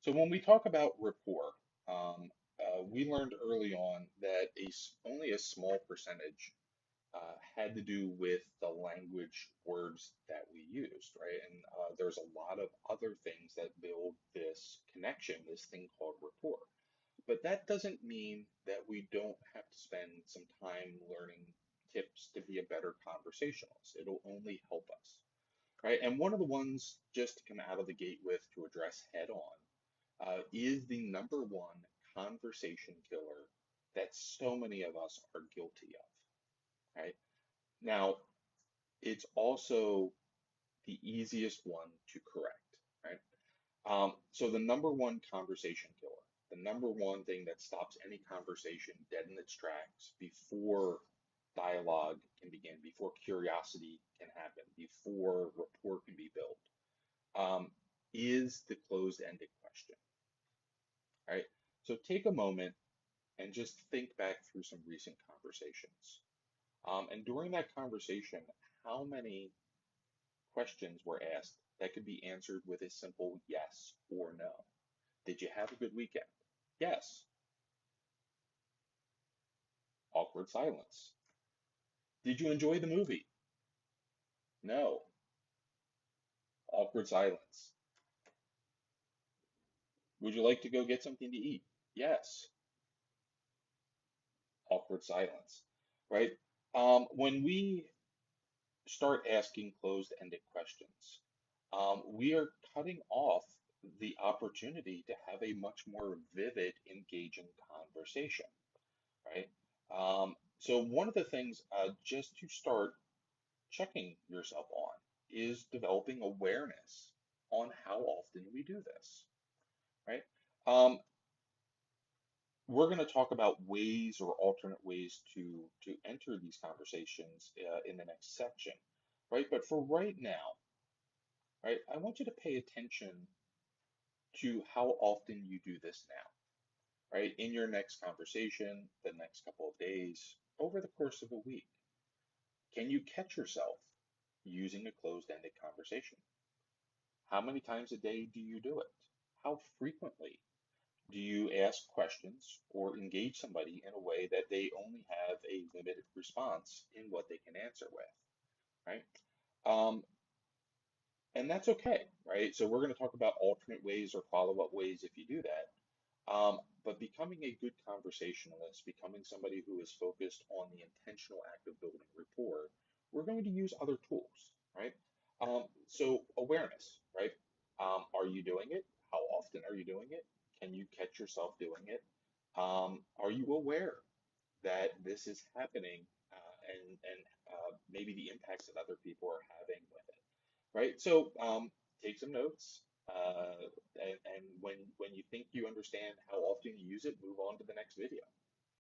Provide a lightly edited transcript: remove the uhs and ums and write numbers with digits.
So when we talk about rapport, we learned early on that only a small percentage had to do with the language words that we used, right? And there's a lot of other things that build this connection, this thing called rapport. But that doesn't mean that we don't have to spend some time learning tips to be a better conversationalist. It'll only help us, right? And one of the ones just to come out of the gate with to address head on is the number one conversation killer that so many of us are guilty of, right? Now, it's also the easiest one to correct, right? So the number one conversation killer, the number one thing that stops any conversation dead in its tracks before dialogue can begin, before curiosity can happen, before rapport can be built, um, is the closed-ended question, right? So take a moment and just think back through some recent conversations. And during that conversation, how many questions were asked that could be answered with a simple yes or no? Did you have a good weekend? Yes. Awkward silence. Did you enjoy the movie? No. Awkward silence. Would you like to go get something to eat? Yes. Awkward silence. Right? When we start asking closed-ended questions, we are cutting off the opportunity to have a much more vivid, engaging conversation, right? So one of the things just to start checking yourself on is developing awareness on how often we do this, right? Um, we're going to talk about ways or alternate ways to enter these conversations in the next section, right? But for right now, right, I want you to pay attention to how often you do this now, right? In your next conversation, the next couple of days, over the course of a week. Can you catch yourself using a closed-ended conversation? How many times a day do you do it? How frequently do you ask questions or engage somebody in a way that they only have a limited response in what they can answer with, right? Um, and that's okay, right? So we're going to talk about alternate ways or follow-up ways if you do that. But becoming a good conversationalist, becoming somebody who is focused on the intentional act of building rapport, we're going to use other tools, right? So awareness, right? Are you doing it? How often are you doing it? Can you catch yourself doing it? Are you aware that this is happening and maybe the impacts that other people are having with it, right? So take some notes, and when you think you understand how often you use it, move on to the next video.